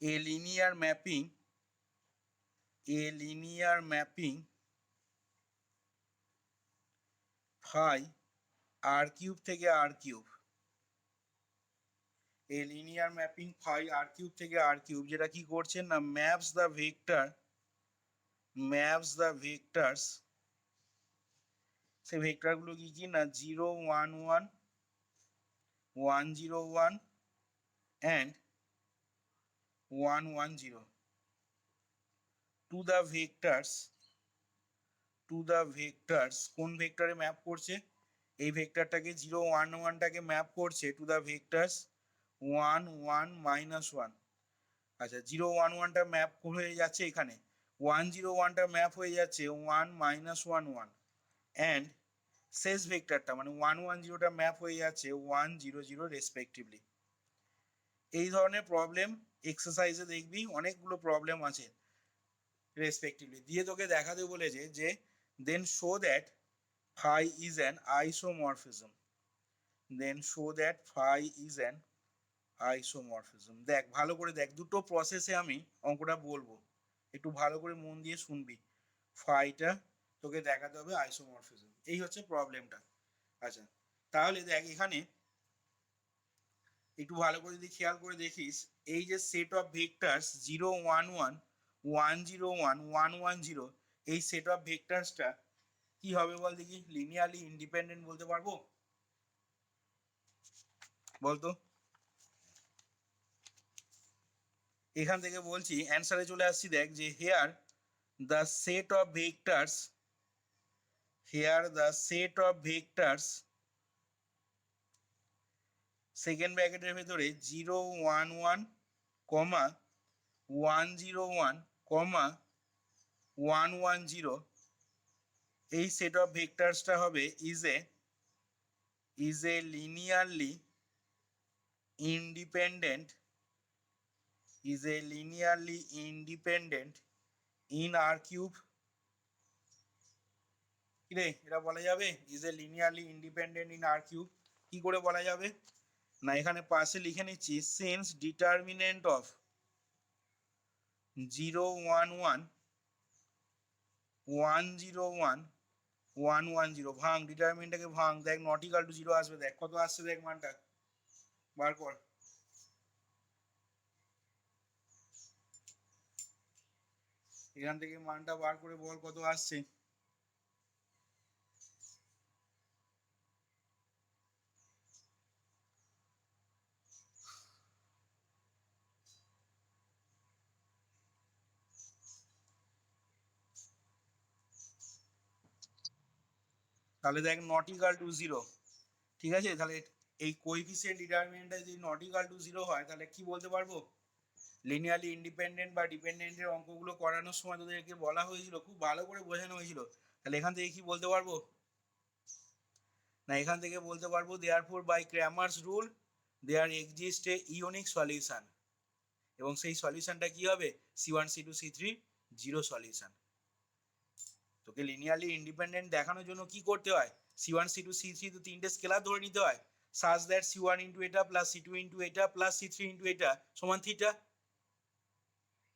a linear mapping phi r cube থেকে r cube, a linear mapping phi r cube থেকে r cube যেটা কি করছে না maps the vectors, সেই ভেক্টর গুলো কি কি না 0 1 1 1 0 1 and 1 1 0 to the vectors কোন ভেক্টরে ম্যাপ করছে, এই ভেক্টরটাকে 0 1 1 টাকে ম্যাপ করছে to the vectors 1 1 minus 1। আচ্ছা 0 1 1 টা ম্যাপ হয়ে যাচ্ছে এখানে, 1 0 1 টা ম্যাপ হয়ে যাচ্ছে 1 minus 1 1 and শেষ ভেক্টরটা মানে 1 1 0 টা ম্যাপ হয়ে যাচ্ছে 1 0 0 রেসপেক্টিভলি। এই ধরনের প্রবলেম এক্সারসাইজে দেখবি অনেকগুলো প্রবলেম আছে রেসপেক্টিভলি দিয়ে তোকে দেখাতে বলেছে যে then show that phi is an isomorphism, দেখ ভালো করে দেখ, দুটো প্রসেসে আমি অঙ্কটা বলবো, একটু ভালো করে মন দিয়ে শুনবি। ফাইটা তোকে দেখাতে হবে আইসোমরফিজম, এই হচ্ছে প্রবলেমটা। আচ্ছা তাহলে দেখ এখানে একটু ভালো করে যদি খেয়াল করে দেখিস, এই যে সেট অফ ভেক্টরস 0 1 1 1 0 1 1 1 0, এই সেট অফ ভেক্টরসটা কি হবে বল দেখি, লিনিয়ারলি ইন্ডিপেন্ডেন্ট বলতে পারবো? বলতো এখান থেকে বলছি অ্যান্সারে চলে আসছি, দেখ যে here the set of vectors second ব্র্যাকেটের ভেতরে 0 1 1 কমা 1 0 1 কমা 1 1 0, এই সেট অফ ভেক্টরসটা হবে is a linearly independent in R cube. কিরে এটা বলা যাবে is a linearly independent in R cube? কি করে বলা যাবে না, এখানে পাশে লিখে নিচ্ছি সিন্স ডিটারমিনেন্ট অফ 0 1 1 1 0 1 1 1 0, ভাঙ ডিটারমিনেন্টটাকে ভাঙ, দেখ নট ইকুয়াল টু 0 আসবে, দেখ কত আসছে, দেখ মানটা বার কর। এখান থেকে মানটা বার করে বল কত আসছে। তাহলে দেখ নট ইকুয়াল টু 0, ঠিক আছে? তাহলে এই কোএফিসিয়েন্ট ডিটারমিনেন্টটা যদি নট ইকুয়াল টু 0 হয় তাহলে কি বলতে পারবো, লিনিয়ারলি ইন্ডিপেন্ডেন্ট বা ডিপেন্ডেন্টের অঙ্কগুলো করানোর সময় তোদেরকে বলা হয়েছিল, খুব ভালো করে বোঝানো হয়েছিল। তাহলে এখান থেকে কি বলতে পারবো না, এখান থেকে বলতে পারবো therefore by Cramer's rule there exist a unique solution, এবং সেই সলিউশনটা কি হবে C1 C2 C3 zero solution. তোকে লিনিয়ারলি ইন্ডিপেন্ডেন্ট দেখানোর জন্য কি করতে হয়, C1 C2 C3 তো তিনটে স্কেলার ধরে নিতে হয়, such that C1 ইন্টু এটা প্লাস C2 ইন্টু এটা প্লাস C3 ইন্টু এটা সমান থিটা,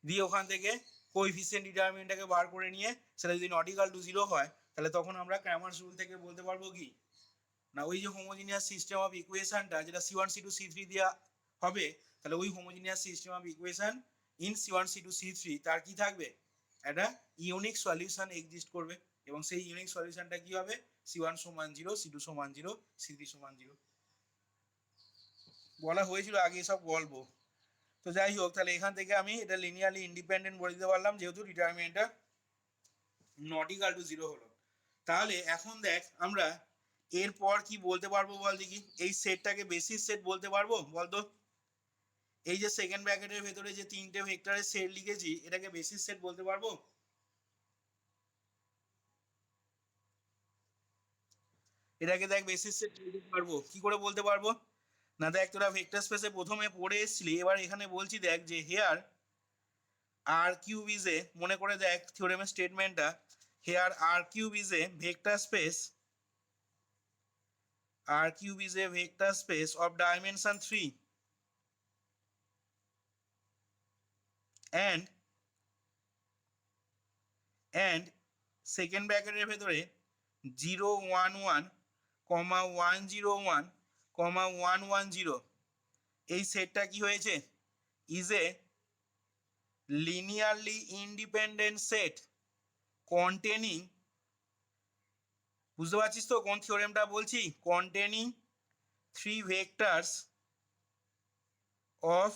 দিয়ে ওখান থেকে কোএফিসিয়েন্ট ডিটারমিনেন্টটাকে বার করে নিয়ে সেটা যদি নট ইকুয়াল টু 0 হয় তাহলে তখন আমরা ক্র্যামার্স রুল থেকে বলতে পারবো কি না, ওই যে হোমোজিনিয়াস সিস্টেম অফ ইকুয়েশনটা যেটা C1 C2 C3 দেওয়া হবে, তাহলে ওই homogeneous system of equation in C1 C2 C3 তার কি থাকবে, একটা ইউনিক সলিউশন এক্সিস্ট করবে, এবং সেই ইউনিক সলিউশনটা কি হবে C1 সমান 0 C2 সমান 0 C3 সমান 0। বলা হয়েছিল আগে সব গল্প। তো যাই হোক, তাহলে এখান থেকে আমি এটা লিনিয়ারলি ইন্ডিপেন্ডেন্ট বলে দিতে পারলাম যেহেতু ডিটারমিনেন্টটা নট ইকুয়াল টু 0 হলো। তাহলে এখন দেখ আমরা এরপর কি বলতে পারবো বল দেখি, এই সেটটাকে বেসিস সেট বলতে পারবো বলতো, এই যে সেকেন্ড ব্র্যাকেটের ভেতরে যে তিনটে ভেক্টরের সেট লিখেছি এটাকে বেসিস সেট বলতে পারবো? এটাকে দেখ বেসিস সেট বলতে পারবো, কি করে বলতে পারবো না, দেখ তোরা ভেক্টর স্পেসে প্রথমে পড়ে এসেছিলি, এবার এখানে বলছি দেখ যে here R cube is a, মনে করে দেখ থিওরেমের স্টেটমেন্টটা, here R cube is a vector space, R cube is a vector space of dimension 3, and and second ব্র্যাকেটের ভেতরে 0 1 1 কমা 1 0 1 কমা 1 1 0 এই সেটটা কি হয়েছে is a linearly independent set containing, বুঝতে পারছিস তো কোন থিওরেমটা বলছি, containing 3 vectors of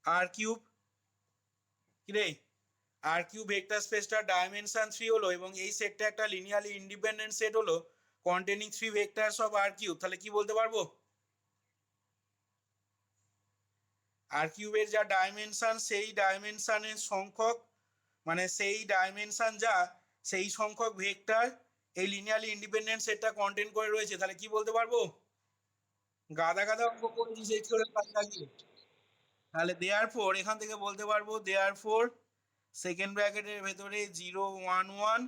R cube. কি রে, আর কিউব ভেক্টর স্পেসটার ডাইমেনশন 3 হলো এবং এই সেটটা একটা লিনিয়ারলি ইন্ডিপেন্ডেন্ট সেট হলো containing 3 vectors of R cube. তাহলে কি বলতে পারবো, আর কিউবের যা ডাইমেনশন সেই ডাইমেনশনের সংখ্যক, মানে সেই ডাইমেনশন যা সেই সংখ্যক ভেক্টর এই লিনিয়ারলি ইন্ডিপেন্ডেন্ট সেটটা কন্টেন করে রয়েছে। তাহলে কি বলতে পারবো, গাদা গাদা অঙ্ক করেছি সেই থিওরেম কাজে লাগিয়ে। তাহলে দেয়ার ফোর এখান থেকে বলতে পারবো দেয়ার ফোর সেকেন্ড ব্র্যাকেটের ভেতরে 0 1 1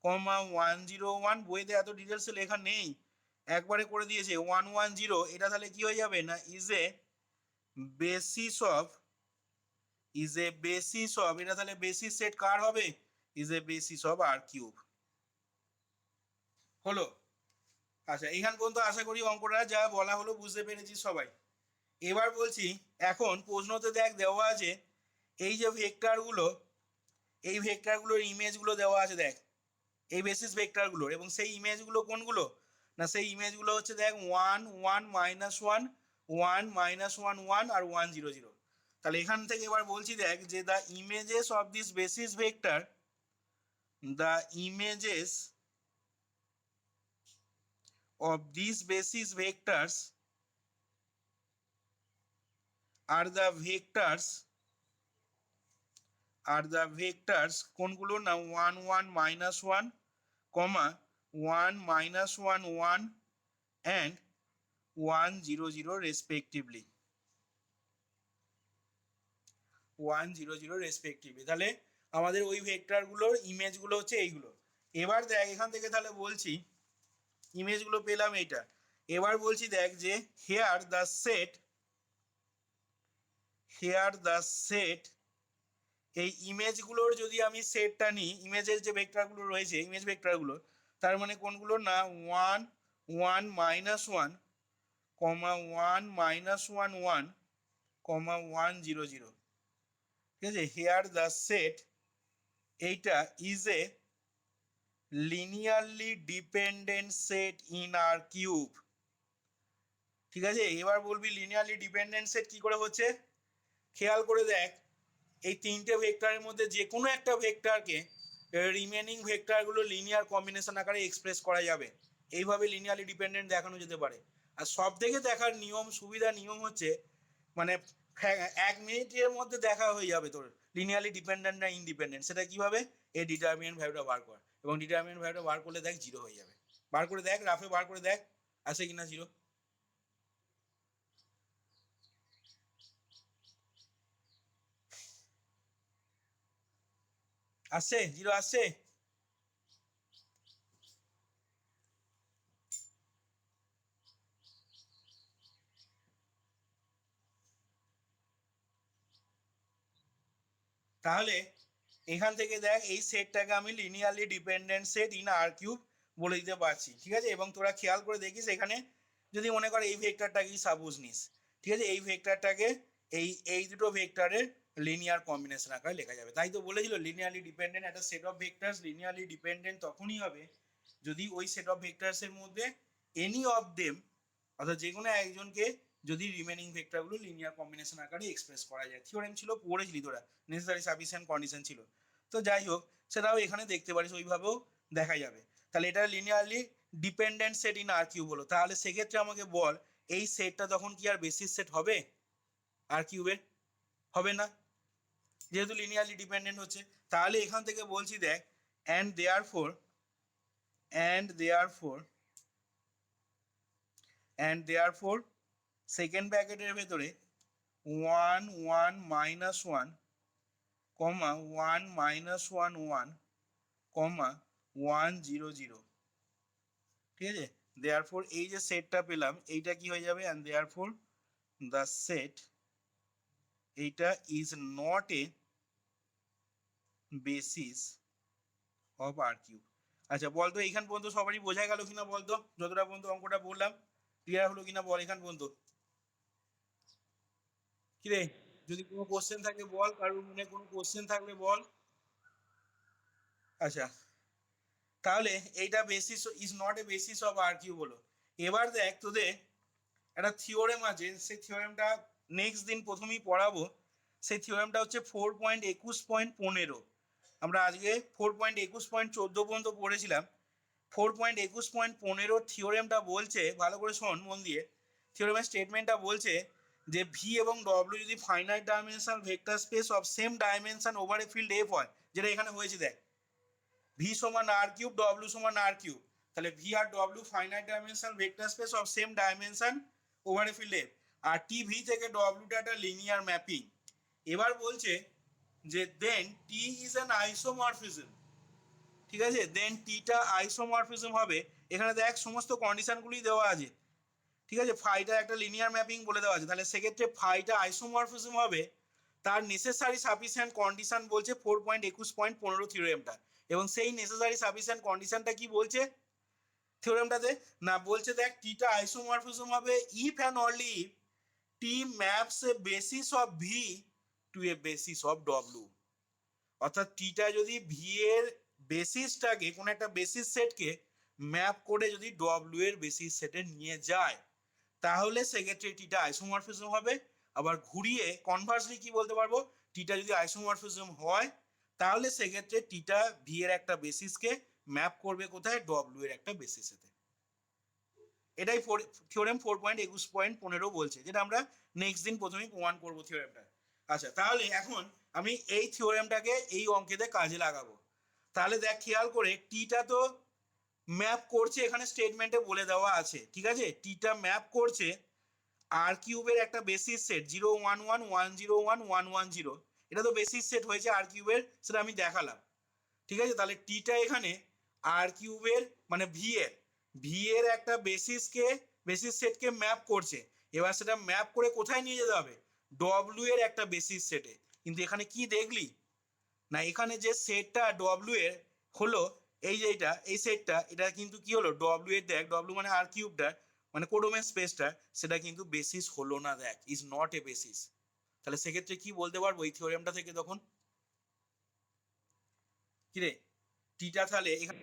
কমা 1 0 1, বইতে এত ডিটেলসে লেখা নেই, একবারে করে দিয়েছে 1 1 0। এটা তাহলে কি হয়ে যাবে না ইজ এ বেসিস অফ, এটা তাহলে বেসিস সেট কার হবে, is a basis of R cube. হলো, আচ্ছা এইখান পর্যন্ত আশা করি অঙ্কটা যা বলা হলো বুঝতে পেরেছি সবাই। এবার বলছি এখন প্রশ্নতে দেখ দেওয়া আছে এই যে ভেক্টরগুলো, এই ভেক্টরগুলোর ইমেজগুলো দেওয়া আছে দেখ, এই বেসিস ভেক্টরগুলোর, এবং সেই ইমেজগুলো কোনগুলো না, সেই ইমেজগুলো হচ্ছে দেখ 1 1 -1 1 -1 1 আর 1 0 0। তাহলে এখান থেকে এবার বলছি দেখ যে the images of this basis vector, the images of these basis vectors are the vectors কোনগুলো না 1 1 -1 কমা 1 -1 1 and 1 0 0 respectively, 1 0 0 respectively। তাহলে আমাদের ওই ভেক্টরগুলোর ইমেজগুলো হচ্ছে এইগুলো। এবার দেখ এখান থেকে তাহলে বলছি ইমেজগুলো পেলাম এইটা, এবার বলছি দেখ যে হেয়ার দ্য সেট এই ইমেজগুলোর যদি আমি সেটটা নিই, ইমেজের যে ভেক্টরগুলো রয়েছে ইমেজ ভেক্টরগুলো, তার মানে কোনগুলো না 1 1 -1 কমা 1 -1 1 কমা 1 0 0। ঠিক আছে, হেয়ার দ্য সেট এইটা is a linearly dependent set in R cube. ঠিক আছে, এবার বলবি লিনিয়ারলি ডিপেন্ডেন্ট সেট কি করে হচ্ছে, খেয়াল করে দেখ এই তিনটে ভেক্টরের মধ্যে যে কোনো একটা ভেক্টরকে রিমেনিং ভেক্টরগুলো লিনিয়ার কম্বিনেশন আকারে এক্সপ্রেস করা যাবে, এইভাবে লিনিয়ারলি ডিপেন্ডেন্ট দেখানো যেতে পারে। আর সব থেকে দেখার নিয়ম সুবিধা নিয়ম হচ্ছে মানে 1 মিনিটের মধ্যে দেখা হয়ে যাবে তোর লিনিয়ারলি ডিপেন্ডেন্ট না ইন্ডিপেন্ডেন্ট, সেটা কিভাবে, এই ডিটারমিনেন্ট ভ্যালুটা বার কর, এবং ডিটারমিনেন্ট ভ্যালুটা বার করলে দেখ জিরো হয়ে যাবে। বার করে দেখ, রাফে বার করে দেখ আসে কিনা জিরো। আসছে জিরো আসছে। তাহলে এখান থেকে দেখ এই সেটটাকে আমি linearly dependent set in R cube বলে দিতে পারছি। ঠিক আছে, এবং তোরা খেয়াল করে দেখিস এখানে যদি মনে কর এই ভেক্টরটাকেই সাপোজ নিস, ঠিক আছে, এই ভেক্টরটাকে এই দুটো ভেক্টরের লিনিয়ার কম্বিনেশন আকারে লেখা যাবে। তাই তো বলেছিল লিনিয়ারলি ডিপেন্ডেন্ট একটা set of vectors linearly dependent তখনই হবে যদি ওই সেট অফ ভেক্টরসের মধ্যে এনি অফ দেম, অর্থাৎ যে কোনো একজনকে যদি রিমেনিং ভেক্টরগুলো লিনিয়ার কম্বিনেশন আকারে এক্সপ্রেস করা যায়। থিওরেম ছিল, পড়েছিলি তোরা, নেসেসারি সাফিসিয়েন্ট কন্ডিশন ছিল। তো যাই হোক সেটাও এখানে দেখতে পারিস, ওইভাবেও দেখা যাবে। তাহলে এটা linearly dependent set in R cube হলো। তাহলে সেক্ষেত্রে আমাকে বল এই সেটটা তখন কি আর বেসিস সেট হবে আর কিউবের, হবে না, যেহেতু লিনিয়ারলি ডিপেন্ডেন্ট হচ্ছে। তাহলে এখান থেকে বলছি দেখ অ্যান্ড দেয়ারফোর সেকেন্ড ব্র্যাকেটের ভেতরে 1 1 -1 কমা 1 -1 1 কমা 1 0 0। ঠিক আছে, দেয়ারফোর এই যে সেটটা পেলাম এইটা কি হয়ে যাবে, অ্যান্ড দেয়ারফোর দ্য সেট এইটা is not a basis of R cube. আচ্ছা বলতো এইখান পর্যন্ত সবারই বোঝা গেল কিনা বলতো, যতটা পর্যন্ত অঙ্কটা বললাম ক্লিয়ার হলো কিনা বল এখান পর্যন্ত। কিরে যদি কোনো কোশ্চেন থাকে বল, কারোর মনে কোনো কোশ্চেন থাকলে বল। আচ্ছা তাহলে এইটা basis is not a basis of R cube হলো। এবার দেখ তোদের একটা থিওরেম আছে, সেই থিওরেমটা নেক্সট দিন প্রথমেই পড়াবো। সেই থিওরেমটা হচ্ছে 4.21.15। আমরা আজকে 4.21.14 পর্যন্ত পড়েছিলাম। 4.21.15 থিওরেমটা বলছে, ভালো করে শোন মন দিয়ে, থিওরেমের স্টেটমেন্টটা বলছে যে ভি এবং ডব্লিউ যদি finite dimensional vector space of same dimension over a field F হয়, যেটা এখানে হয়েছে দেখ, ভি সমান আর কিউব ডব্লিউ সমান আর কিউব, তাহলে ভি আর W finite dimensional vector space of same dimension over a field F, আর টি ভি থেকে ডব্লিউটা একটা লিনিয়ার ম্যাপিং। এবার বলছে যে then T is an isomorphism, ঠিক আছে, দেন টিটা আইসোমরফিজম হবে। এখানে দেখ সমস্ত কন্ডিশনগুলি দেওয়া আছে, ঠিক আছে, ফাইটা একটা লিনিয়ার ম্যাপিং বলে দেওয়া আছে, তাহলে সেক্ষেত্রে ফাইটা আইসোমরফিজম হবে। তার নেসেসারি সাফিসিয়েন্ট কন্ডিশন বলছে 4.21.15 থিওরেমটা, এবং সেই নেসেসারি সাফিসিয়েন্ট কন্ডিশনটা কি বলছে থিওরেমটাতে, না বলছে দেখ টিটা আইসোমরফিজম হবে if and only if T maps a basis of V to a basis of W. অর্থাৎ টিটা যদি ভি এর বেসিসটাকে কোনো একটা বেসিস সেটকে ম্যাপ করে যদি ডব্লিউ এর বেসিস সেটে নিয়ে যায়, তাহলে সেক্ষেত্রে টিটা আইসোমরফিজম হবে। আবার ঘুরিয়ে কনভার্সলি কি বলতে পারবো, টিটা যদি আইসোমরফিজম হয় তাহলে সেক্ষেত্রে টিটা ভি এর একটা বেসিসকে ম্যাপ করবে কোথায়, ডব্লিউ এর একটা বেসিসেতে। এটাই থিওরেম 4.21.15 বলছে, যেটা আমরা নেক্সট দিন প্রথমেই প্রমাণ করবো থিওরেমটা। আচ্ছা তাহলে এখন আমি এই থিওরেমটাকে এই অঙ্কেতে কাজে লাগাবো। তাহলে দেখ খেয়াল করে, টিটা তো ম্যাপ করছে, এখানে স্টেটমেন্টে বলে দেওয়া আছে, ঠিক আছে, টিটা ম্যাপ করছে আর কিউবের একটা বেসিস সেট 011 101 110, এটা তো বেসিস সেট হয়েছে আর কিউবের, সেটা আমি দেখালাম, ঠিক আছে। তাহলে টিটা এখানে আর কিউবের মানে ভি এর একটা বেসিস সেটকে ম্যাপ করছে। এবার সেটা ম্যাপ করে কোথায় নিয়ে যেতে হবে, ডব্লিউ এর একটা বেসিস সেটে। কিন্তু এখানে কি দেখলি, না এখানে যে সেটটা ডব্লিউ এর হলো, এই যে এই সেটটা, এটা কিন্তু কি হলো ডব্লিউ এর, দেখ ডব্লিউ মানে আর কিউবটা মানে কোডোমেন স্পেসটা, সেটা কিন্তু বেসিস হলো না, দেখ ইজ নট এ বেসিস। তাহলে সেক্ষেত্রে কি বলতে পারবো এই থিওরেমটা থেকে তখন, কিরে টিটা তাহলে এখানে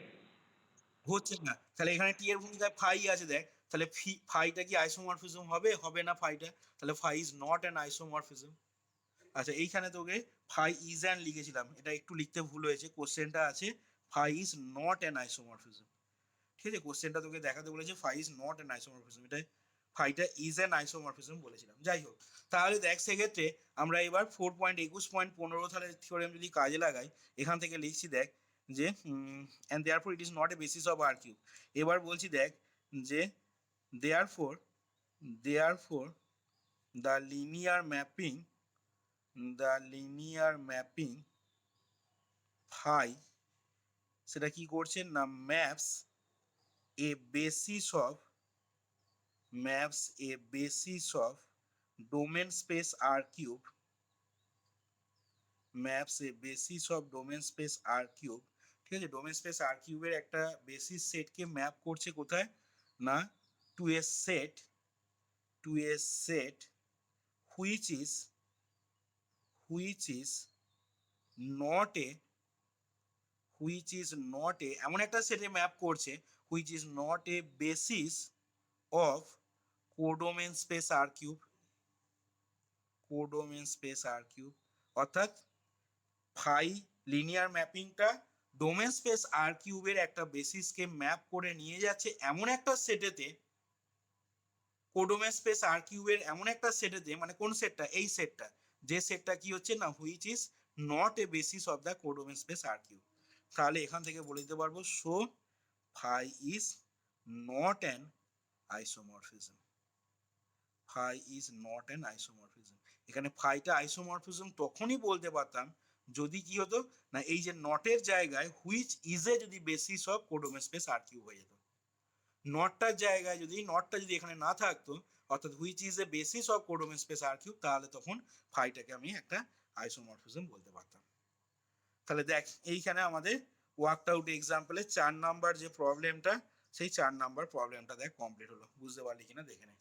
হচ্ছে না, তাহলে এখানে টি এর ভূমিকায় ফাই আছে দেখ, তাহলে ফাইটা কি আইসোমরফিজম হবে, হবে না ফাইটা, তাহলে phi is not an isomorphism. আচ্ছা এইখানে তোকে ফাই ইজ অ্যান লিখেছিলাম, এটা একটু লিখতে ভুল হয়েছে, কোশ্চেনটা আছে phi is not an isomorphism, ঠিক আছে, কোশ্চেনটা তোকে দেখাতে বলেছে phi is not an isomorphism, এটা ফাইটা ইজ অ্যান আইসোমরফিজম বলেছিলাম। যাই হোক, তাহলে দেখ সেক্ষেত্রে আমরা এবার 4.21.15 তাহলে থিওরেম যদি কাজে লাগাই, এখান থেকে লিখছি দেখ যে and therefore it is not a basis of R cube. এবার বলছি দেখ যে therefore the linear mapping phi, সেটা কি করছে না maps a basis of domain space R cube, ঠিক আছে, ডোমেন স্পেস আর কিউবের একটা বেসিস সেটকে ম্যাপ করছে কোথায়, না to a set which is not a এমন একটা সেটে ম্যাপ করছে which is not a basis of codomain space R cube. অর্থাৎ ফাই লিনিয়ার ম্যাপিংটা ডোমেন স্পেস আর কিউবের একটা বেসিসকে ম্যাপ করে নিয়ে যাচ্ছে এমন একটা সেটেতে, কোডোমেন স্পেস আর কিউবের এমন একটা সেটেতে, মানে কোন সেটটা, এই সেটটা, যে সেটটা কি হচ্ছে না which is not a basis of the codomain space R cube. তাহলে এখান থেকে বলে দিতে পারবো so phi is not an isomorphism, এখানে ফাইটা আইসোমরফিজম তখনই বলতে পারতাম যদি কি হতো, না এই যে নটের জায়গায় হুইচ ইজ এ যদি basis of codomain space R cube হয়ে যেত। নটটার জায়গায় যদি নটটা যদি এখানে না থাকতো, অর্থাৎ which is a basis of codomain space R cube, তাহলে তখন ফাইটাকে আমি একটা আইসোমরফিজম বলতে পারতাম। তাহলে দেখ এইখানে আমাদের ওয়ার্কড আউট এক্সাম্পলে 4 নাম্বার যে প্রবলেমটা, সেই 4 নাম্বার প্রবলেমটা দেখ কমপ্লিট হলো। বুঝতে পারলি কিনা দেখে নে।